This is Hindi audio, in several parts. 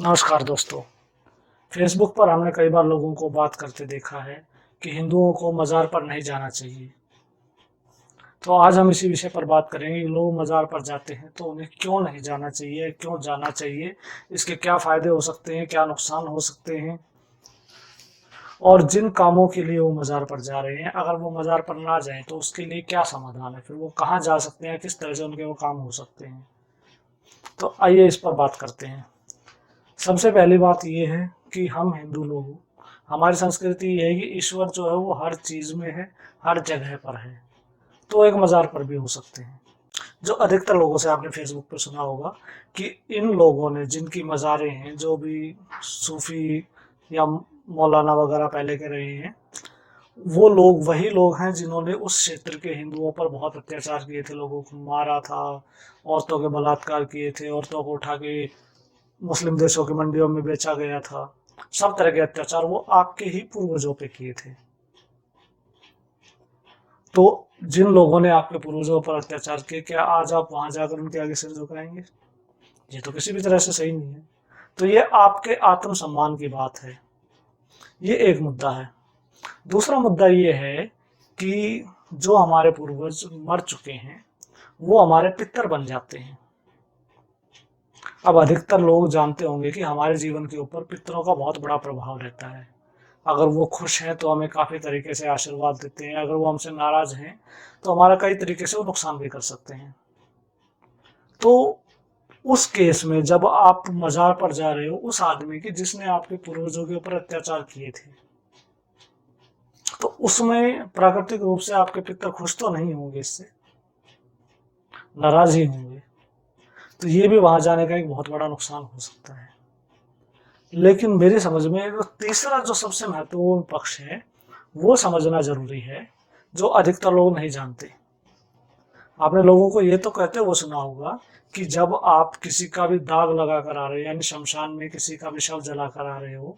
नमस्कार दोस्तों। फेसबुक पर हमने कई बार लोगों को बात करते देखा है कि हिंदुओं को मज़ार पर नहीं जाना चाहिए। तो आज हम इसी विषय पर बात करेंगे कि लोग मज़ार पर जाते हैं तो उन्हें क्यों नहीं जाना चाहिए, क्यों जाना चाहिए, इसके क्या फ़ायदे हो सकते हैं, क्या नुकसान हो सकते हैं और जिन कामों के लिए वो मज़ार पर जा रहे हैं, अगर वो मज़ार पर ना जाएँ तो उसके लिए क्या समाधान है, फिर वो कहाँ जा सकते हैं, किस तरह से उनके वो काम हो सकते हैं। तो आइए इस पर बात करते हैं। सबसे पहली बात ये है कि हम हिंदू लोग, हमारी संस्कृति ये है कि ईश्वर जो है वो हर चीज में है, हर जगह पर है। तो एक मजार पर भी हो सकते हैं। जो अधिकतर लोगों से आपने फेसबुक पर सुना होगा कि इन लोगों ने जिनकी मज़ारें हैं, जो भी सूफी या मौलाना वगैरह पहले के रहे हैं, वो लोग वही लोग हैं जिन्होंने उस क्षेत्र के हिंदुओं पर बहुत अत्याचार किए थे, लोगों को मारा था, औरतों के बलात्कार किए थे, औरतों को उठा के मुस्लिम देशों की मंडियों में बेचा गया था। सब तरह के अत्याचार वो आपके ही पूर्वजों पे किए थे। तो जिन लोगों ने आपके पूर्वजों पर अत्याचार किए, क्या आज आप वहां जाकर उनके आगे सिर झुकाएंगे? ये तो किसी भी तरह से सही नहीं है। तो ये आपके आत्मसम्मान की बात है। ये एक मुद्दा है। दूसरा मुद्दा ये है कि जो हमारे पूर्वज मर चुके हैं वो हमारे पितर बन जाते हैं। अब अधिकतर लोग जानते होंगे कि हमारे जीवन के ऊपर पितरों का बहुत बड़ा प्रभाव रहता है। अगर वो खुश हैं तो हमें काफ़ी तरीके से आशीर्वाद देते हैं, अगर वो हमसे नाराज़ हैं तो हमारा कई तरीके से वो नुकसान भी कर सकते हैं। तो उस केस में जब आप मज़ार पर जा रहे हो उस आदमी की जिसने आपके पूर्वजों के ऊपर अत्याचार किए थे, तो उसमें प्राकृतिक रूप से आपके पितर खुश तो नहीं होंगे, इससे नाराज़ ही होंगे। तो ये भी वहां जाने का एक बहुत बड़ा नुकसान हो सकता है। लेकिन मेरी समझ में जो तीसरा जो सबसे महत्वपूर्ण पक्ष है वो समझना जरूरी है, जो अधिकतर लोग नहीं जानते। आपने लोगों को ये तो कहते हुए सुना होगा कि जब आप किसी का भी दाग लगा कर आ रहे हो, यानी शमशान में किसी का भी शव जला कर आ रहे हो,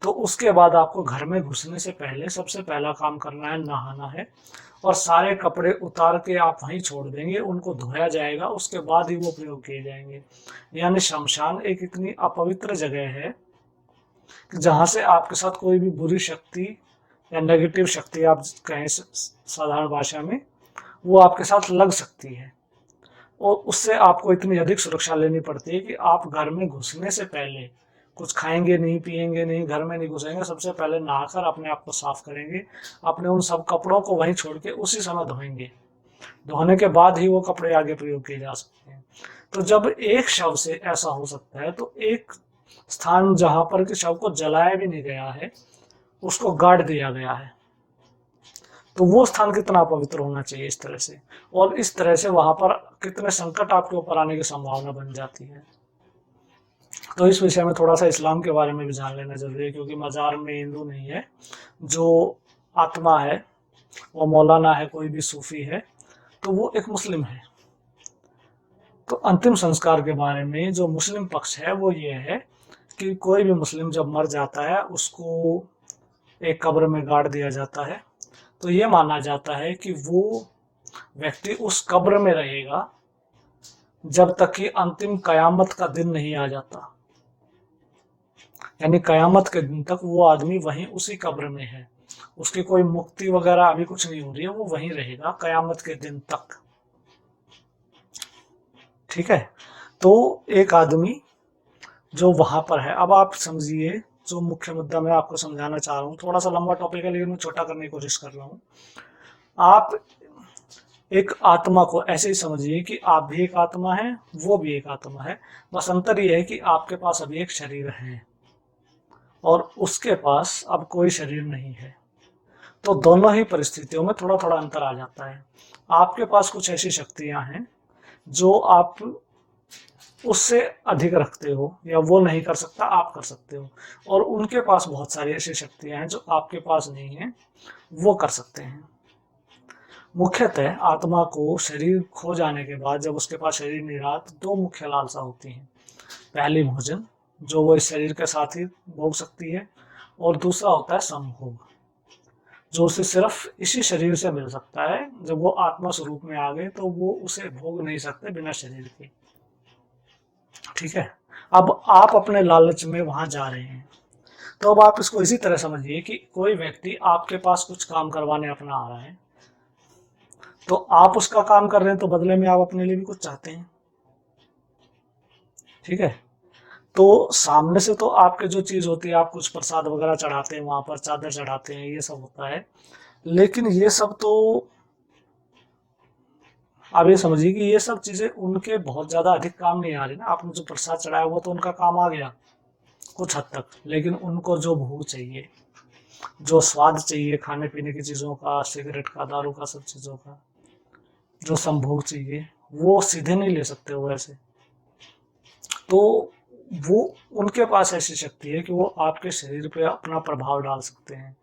तो उसके बाद आपको घर में घुसने से पहले सबसे पहला काम करना है, नहाना है। और सारे कपड़े उतार के आप वहीं छोड़ देंगे, उनको धोया जाएगा, उसके बाद ही वो प्रयोग किए जाएंगे। यानी शमशान एक इतनी अपवित्र जगह है कि जहां से आपके साथ कोई भी बुरी शक्ति या नेगेटिव शक्ति आप कहें साधारण भाषा में, वो आपके साथ लग सकती है। और उससे आपको इतनी अधिक सुरक्षा लेनी पड़ती है कि आप घर में घुसने से पहले कुछ खाएंगे नहीं, पिएंगे नहीं, घर में नहीं घुसेंगे, सबसे पहले नहाकर अपने आप को साफ करेंगे, अपने उन सब कपड़ों को वहीं छोड़ के उसी समय धोएंगे। धोने के बाद ही वो कपड़े आगे प्रयोग किए जा सकते हैं। तो जब एक शव से ऐसा हो सकता है तो एक स्थान जहां पर कि शव को जलाया भी नहीं गया है उसको गाड़ दिया गया है, तो वो स्थान कितना पवित्र होना चाहिए इस तरह से। और इस तरह से वहां पर कितने संकट आपके ऊपर आने की संभावना बन जाती है। तो इस विषय में थोड़ा सा इस्लाम के बारे में भी जान लेना जरूरी है, क्योंकि मजार में हिंदू नहीं है, जो आत्मा है वो मौलाना है, कोई भी सूफी है, तो वो एक मुस्लिम है। तो अंतिम संस्कार के बारे में जो मुस्लिम पक्ष है वो ये है कि कोई भी मुस्लिम जब मर जाता है उसको एक कब्र में गाड़ दिया जाता है। तो ये माना जाता है कि वो व्यक्ति उस कब्र में रहेगा जब तक कि अंतिम कयामत का दिन नहीं आ जाता। यानी कयामत के दिन तक वो आदमी वहीं उसी कब्र में है, उसकी कोई मुक्ति वगैरह अभी कुछ नहीं हो रही है, वो वहीं रहेगा कयामत के दिन तक। ठीक है। तो एक आदमी जो वहां पर है, अब आप समझिए जो मुख्य मुद्दा मैं आपको समझाना चाह रहा हूँ, थोड़ा सा लंबा टॉपिक है लेकिन मैं छोटा करने की कोशिश कर रहा हूँ। आप एक आत्मा को ऐसे ही समझिए कि आप भी एक आत्मा है, वो भी एक आत्मा है। बस अंतर ये है कि आपके पास अभी एक शरीर है और उसके पास अब कोई शरीर नहीं है। तो दोनों ही परिस्थितियों में थोड़ा थोड़ा अंतर आ जाता है। आपके पास कुछ ऐसी शक्तियां हैं जो आप उससे अधिक रखते हो, या वो नहीं कर सकता आप कर सकते हो। और उनके पास बहुत सारी ऐसी शक्तियां हैं जो आपके पास नहीं है, वो कर सकते हैं। मुख्यतः आत्मा को शरीर खो जाने के बाद जब उसके पास शरीर नहीं रहा तो दो मुख्य लालसा होती हैं। पहली भोजन, जो वो इस शरीर के साथ ही भोग सकती है, और दूसरा होता है संभोग, जो उसे सिर्फ इसी शरीर से मिल सकता है। जब वो आत्मा स्वरूप में आ गए तो वो उसे भोग नहीं सकते बिना शरीर के। ठीक है। अब आप अपने लालच में वहां जा रहे हैं। तो अब आप इसको इसी तरह समझिए कि कोई व्यक्ति आपके पास कुछ काम करवाने अपना आ रहा है, तो आप उसका काम कर रहे हैं, तो बदले में आप अपने लिए भी कुछ चाहते हैं, ठीक है। तो सामने से तो आपके जो चीज होती है, आप कुछ प्रसाद वगैरह चढ़ाते हैं, वहां पर चादर चढ़ाते हैं, ये सब होता है। लेकिन ये सब तो आप ये समझिए कि ये सब चीजें उनके बहुत ज्यादा अधिक काम नहीं आ रही ना। आपने जो प्रसाद चढ़ाया वो तो उनका काम आ गया कुछ हद तक, लेकिन उनको जो भोग चाहिए, जो स्वाद चाहिए खाने पीने की चीजों का, सिगरेट का, दारू का, सब चीजों का जो संभोग चाहिए, वो सीधे नहीं ले सकते वो ऐसे। तो वो उनके पास ऐसी शक्ति है कि वो आपके शरीर पे अपना प्रभाव डाल सकते हैं।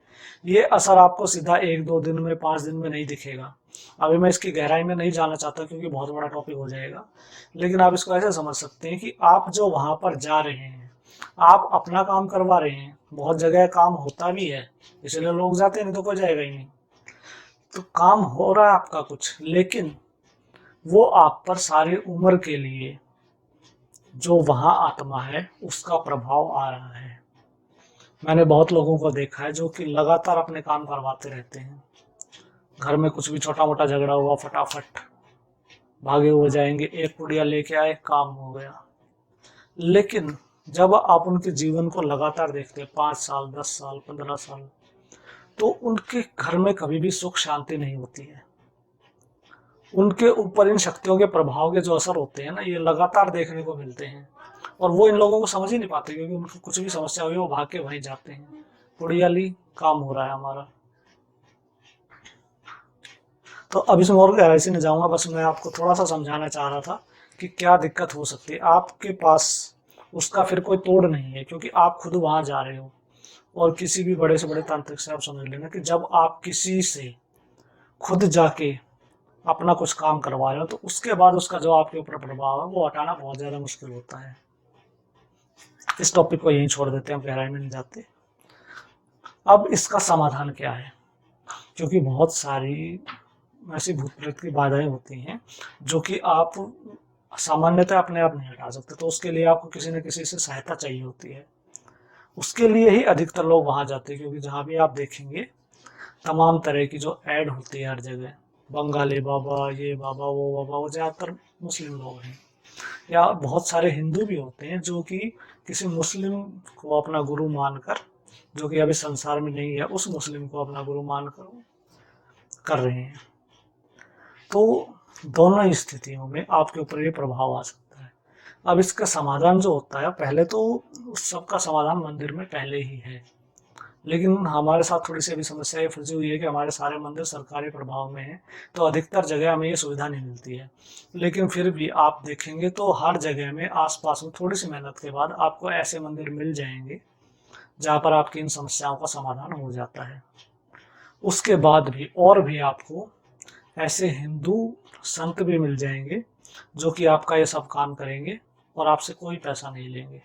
ये असर आपको सीधा 1-2 दिन में, 5 दिन में नहीं दिखेगा। अभी मैं इसकी गहराई में नहीं जाना चाहता क्योंकि बहुत बड़ा टॉपिक हो जाएगा। लेकिन आप इसको ऐसे समझ सकते हैं कि आप जो वहां पर जा रहे हैं, आप अपना काम करवा रहे हैं। बहुत जगह काम होता भी है, इसलिए लोग जाते हैं, नहीं तो कोई जाएगा ही नहीं। तो काम हो रहा है आपका कुछ, लेकिन वो आप पर सारी उम्र के लिए जो वहां आत्मा है उसका प्रभाव आ रहा है। मैंने बहुत लोगों को देखा है जो कि लगातार अपने काम करवाते रहते हैं। घर में कुछ भी छोटा मोटा झगड़ा हुआ, फटाफट भागे हुए जाएंगे, एक पुड़िया लेके आए, काम हो गया। लेकिन जब आप उनके जीवन को लगातार देखते हैं, 5 साल, 10 साल, 15 साल, तो उनके घर में कभी भी सुख शांति नहीं होती है। उनके ऊपर इन शक्तियों के प्रभाव के जो असर होते हैं ना, ये लगातार देखने को मिलते हैं। और वो इन लोगों को समझ ही नहीं पाते, क्योंकि उनको कुछ भी समस्या हुई वो भाग के वहीं जाते हैं, पुड़िया ली, काम हो रहा है हमारा। तो अब इसमें और गहराई से नहीं जाऊंगा, बस मैं आपको थोड़ा सा समझाना चाह रहा था कि क्या दिक्कत हो सकती है आपके पास। उसका फिर कोई तोड़ नहीं है, क्योंकि आप खुद वहां जा रहे हो। और किसी भी बड़े से बड़े तांत्रिक से आप समझ लेना कि जब आप किसी से खुद जाके अपना कुछ काम करवा रहे हो, तो उसके बाद उसका जो आपके ऊपर प्रभाव है वो हटाना बहुत ज्यादा मुश्किल होता है। इस टॉपिक को यहीं छोड़ देते हैं, हम गहराई में नहीं जाते। अब इसका समाधान क्या है, क्योंकि बहुत सारी ऐसी भूत प्रेत की बाधाएं होती हैं जो कि आप सामान्यतः अपने आप नहीं हटा सकते। तो उसके लिए आपको किसी न किसी से सहायता चाहिए होती है। उसके लिए ही अधिकतर लोग वहां जाते हैं, क्योंकि जहां भी आप देखेंगे तमाम तरह की जो ऐड होती है हर जगह, बंगाली बाबा, ये बाबा, वो बाबा, वो ज्यादातर मुस्लिम लोग हैं। या बहुत सारे हिंदू भी होते हैं जो कि किसी मुस्लिम को अपना गुरु मानकर, जो कि अभी संसार में नहीं है, उस मुस्लिम को अपना गुरु मानकर कर रहे हैं। तो दोनों ही स्थितियों में आपके ऊपर ये प्रभाव आ सकता है। अब इसका समाधान जो होता है, पहले तो उस सबका समाधान मंदिर में पहले ही है। लेकिन हमारे साथ थोड़ी सी अभी समस्या ये फंसी हुई है कि हमारे सारे मंदिर सरकारी प्रभाव में है, तो अधिकतर जगह हमें ये सुविधा नहीं मिलती है। लेकिन फिर भी आप देखेंगे तो हर जगह में आसपास में थोड़ी सी मेहनत के बाद आपको ऐसे मंदिर मिल जाएंगे जहाँ पर आपकी इन समस्याओं का समाधान हो जाता है। उसके बाद भी और भी आपको ऐसे हिंदू संत भी मिल जाएंगे जो कि आपका ये सब काम करेंगे और आपसे कोई पैसा नहीं लेंगे।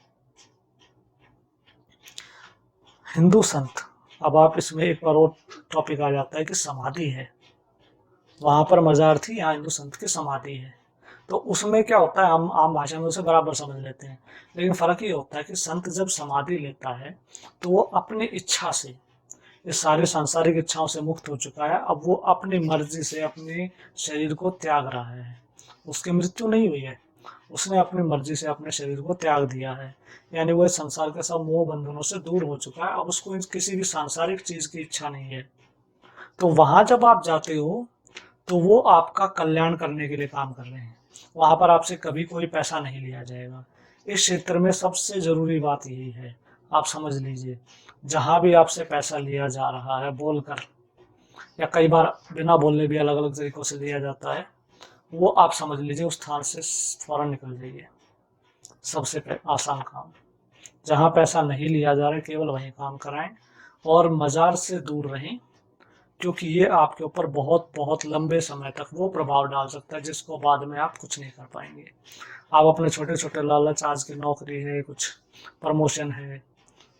हिंदू संत, अब आप इसमें एक बार और टॉपिक आ जाता है कि समाधि है, वहां पर मजार थी, यहाँ हिंदू संत की समाधि है। तो उसमें क्या होता है, हम आम भाषा में उसे बराबर समझ लेते हैं। लेकिन फर्क ये होता है कि संत जब समाधि लेता है तो वो अपनी इच्छा से, इस सारे सांसारिक इच्छाओं से मुक्त हो चुका है। अब वो अपनी मर्जी से अपने शरीर को त्याग रहा है। उसकी मृत्यु नहीं हुई है, उसने अपनी मर्जी से अपने शरीर को त्याग दिया है। यानी वो इस संसार के सब मोह बंधनों से दूर हो चुका है। अब उसको किसी भी सांसारिक चीज की इच्छा नहीं है। तो वहां जब आप जाते हो तो वो आपका कल्याण करने के लिए काम कर रहे हैं। वहां पर आपसे कभी कोई पैसा नहीं लिया जाएगा। इस क्षेत्र में सबसे जरूरी बात यही है, आप समझ लीजिए। जहां भी आपसे पैसा लिया जा रहा है बोलकर, या कई बार बिना बोलने भी अलग अलग तरीकों से लिया जाता है, वो आप समझ लीजिए उस स्थान से फौरन निकल जाइए। सबसे आसान काम, जहां पैसा नहीं लिया जा रहा है केवल वहीं काम कराएं, और मजार से दूर रहें, क्योंकि ये आपके ऊपर बहुत बहुत लंबे समय तक वो प्रभाव डाल सकता है जिसको बाद में आप कुछ नहीं कर पाएंगे। आप अपने छोटे छोटे लालच, आज की नौकरी है, कुछ प्रमोशन है,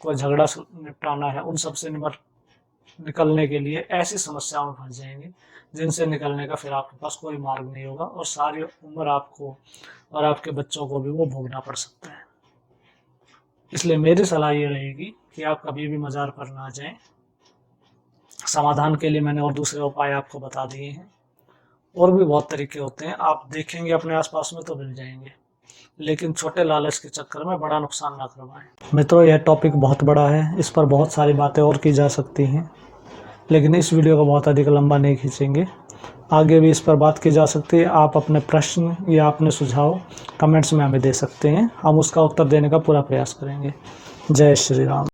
कोई झगड़ा निपटाना है, उन सब से निकलने के लिए ऐसी समस्याओं में फंस जाएंगे जिनसे निकलने का फिर आपके पास कोई मार्ग नहीं होगा, और सारी उम्र आपको और आपके बच्चों को भी वो भोगना पड़ सकता है। इसलिए मेरी सलाह ये रहेगी कि आप कभी भी मज़ार पर ना जाएं। समाधान के लिए मैंने और दूसरे उपाय आपको बता दिए हैं। और भी बहुत तरीके होते हैं, आप देखेंगे अपने आसपास में तो मिल जाएंगे, लेकिन छोटे लालच के चक्कर में बड़ा नुकसान ना करवाएं। मित्रों, यह टॉपिक बहुत बड़ा है, इस पर बहुत सारी बातें और की जा सकती हैं, लेकिन इस वीडियो को बहुत अधिक लंबा नहीं खींचेंगे। आगे भी इस पर बात की जा सकती है। आप अपने प्रश्न या अपने सुझाव कमेंट्स में हमें दे सकते हैं, हम उसका उत्तर देने का पूरा प्रयास करेंगे। जय श्री राम।